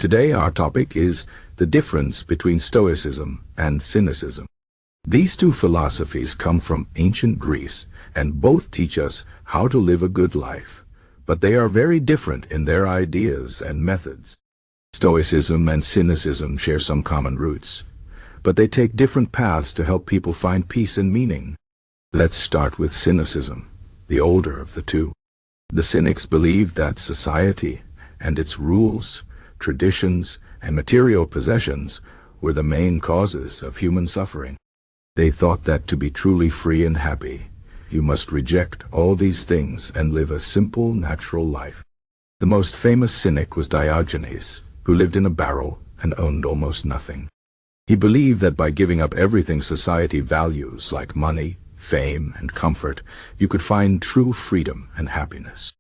Today our topic is the difference between Stoicism and Cynicism. These two philosophies come from ancient Greece and both teach us how to live a good life, but they are very different in their ideas and methods. Stoicism and Cynicism share some common roots, but they take different paths to help people find peace and meaning. Let's start with Cynicism, the older of the two. The Cynics believed that society and its rules, traditions, and material possessions were the main causes of human suffering. They thought that to be truly free and happy, you must reject all these things and live a simple, natural life. The most famous Cynic was Diogenes, who lived in a barrel and owned almost nothing. He believed that by giving up everything society values, like money, fame, and comfort, you could find true freedom and happiness.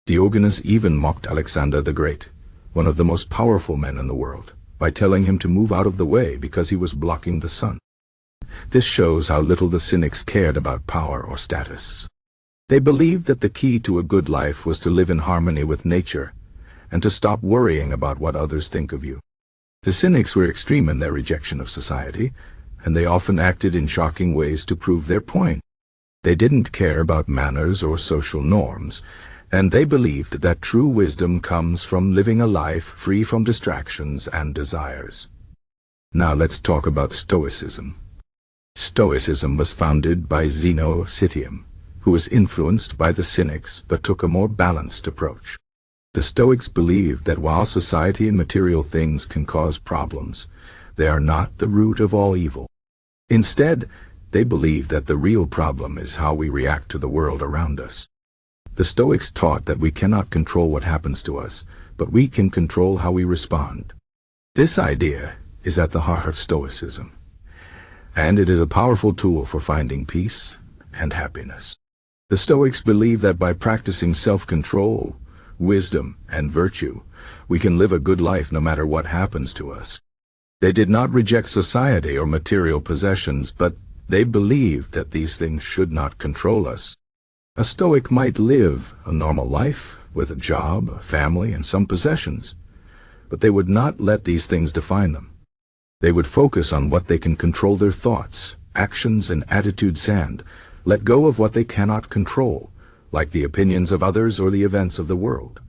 Diogenes even mocked Alexander the Great, one of the most powerful men in the world, by telling him to move out of the way because he was blocking the sun. This shows how little the Cynics cared about power or status. They believed that the key to a good life was to live in harmony with nature and to stop worrying about what others think of you. The Cynics were extreme in their rejection of society, and they often acted in shocking ways to prove their point. They didn't care about manners or social norms, and they believed that true wisdom comes from living a life free from distractions and desires. Now let's talk about Stoicism. Stoicism was founded by Zeno, who was influenced by the Cynics but took a more balanced approach. The Stoics believed that while society and material things can cause problems, they are not the root of all evil. Instead, they believed that the real problem is how we react to the world around us. The Stoics taught that we cannot control what happens to us, but we can control how we respond. This idea is at the heart of Stoicism, and it is a powerful tool for finding peace and happiness. The Stoics believe that by practicing self-control, wisdom, and virtue, we can live a good life no matter what happens to us. They did not reject society or material possessions, but they believed that these things should not control us. A Stoic might live a normal life with a job, a family, and some possessions, but they would not let these things define them. They would focus on what they can control: their thoughts, actions, and attitudes, and let go of what they cannot control, like the opinions of others or the events of the world.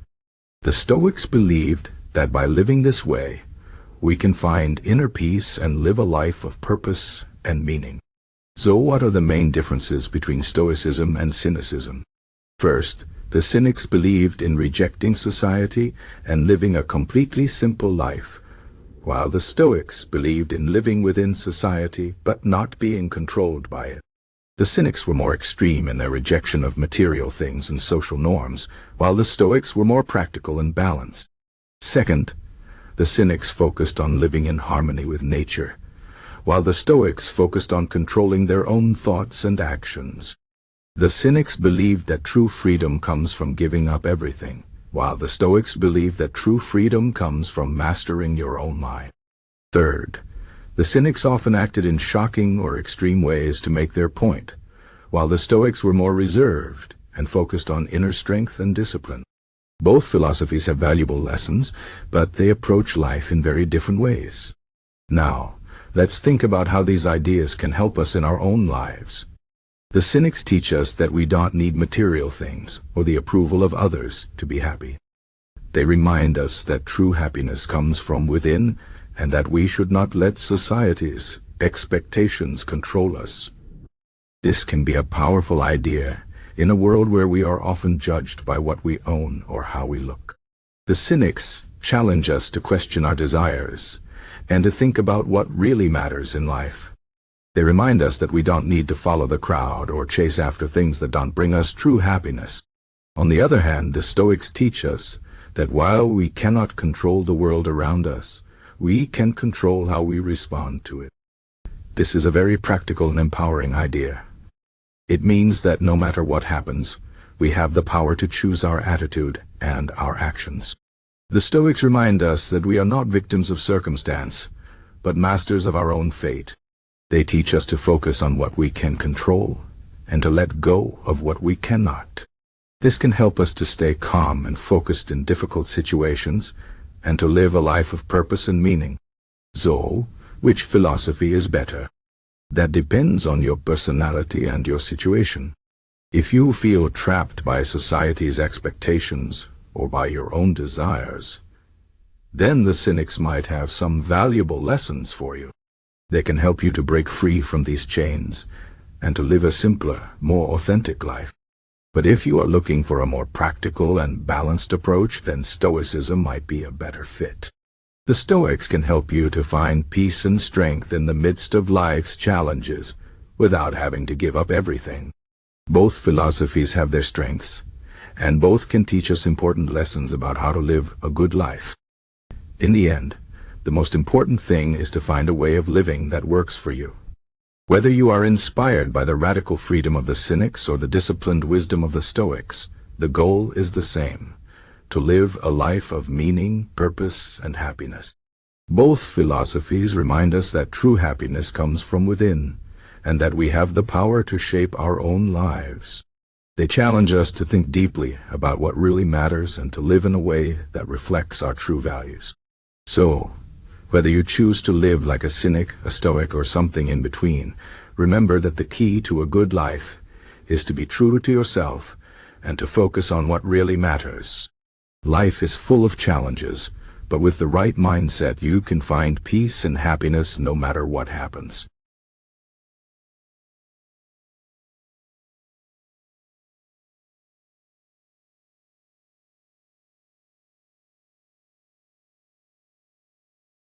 The Stoics believed that by living this way, we can find inner peace and live a life of purpose and meaning. So what are the main differences between Stoicism and Cynicism? First, the Cynics believed in rejecting society and living a completely simple life, while the Stoics believed in living within society but not being controlled by it. The Cynics were more extreme in their rejection of material things and social norms, while the Stoics were more practical and balanced. Second, the Cynics focused on living in harmony with nature, while the Stoics focused on controlling their own thoughts and actions. The Cynics believed that true freedom comes from giving up everything, while the Stoics believed that true freedom comes from mastering your own mind. Third, the Cynics often acted in shocking or extreme ways to make their point, while the Stoics were more reserved and focused on inner strength and discipline. Both philosophies have valuable lessons, but they approach life in very different ways. Now, let's think about how these ideas can help us in our own lives. The Cynics teach us that we don't need material things or the approval of others to be happy. They remind us that true happiness comes from within and that we should not let society's expectations control us. This can be a powerful idea in a world where we are often judged by what we own or how we look. The Cynics challenge us to question our desires and to think about what really matters in life. They remind us that we don't need to follow the crowd or chase after things that don't bring us true happiness. On the other hand, the Stoics teach us that while we cannot control the world around us, we can control how we respond to it. This is a very practical and empowering idea. It means that no matter what happens, we have the power to choose our attitude and our actions. The Stoics remind us that we are not victims of circumstance, but masters of our own fate. They teach us to focus on what we can control and to let go of what we cannot. This can help us to stay calm and focused in difficult situations and to live a life of purpose and meaning. So, which philosophy is better? That depends on your personality and your situation. If you feel trapped by society's expectations or by your own desires, then the Cynics might have some valuable lessons for you. They can help you to break free from these chains and to live a simpler, more authentic life. But if you are looking for a more practical and balanced approach, then Stoicism might be a better fit. The Stoics can help you to find peace and strength in the midst of life's challenges without having to give up everything. Both philosophies have their strengths, and both can teach us important lessons about how to live a good life. In the end, the most important thing is to find a way of living that works for you. Whether you are inspired by the radical freedom of the Cynics or the disciplined wisdom of the Stoics, the goal is the same: to live a life of meaning, purpose, and happiness. Both philosophies remind us that true happiness comes from within, and that we have the power to shape our own lives. They challenge us to think deeply about what really matters and to live in a way that reflects our true values. So, whether you choose to live like a Cynic, a Stoic, or something in between, remember that the key to a good life is to be true to yourself and to focus on what really matters. Life is full of challenges, but with the right mindset you can find peace and happiness no matter what happens.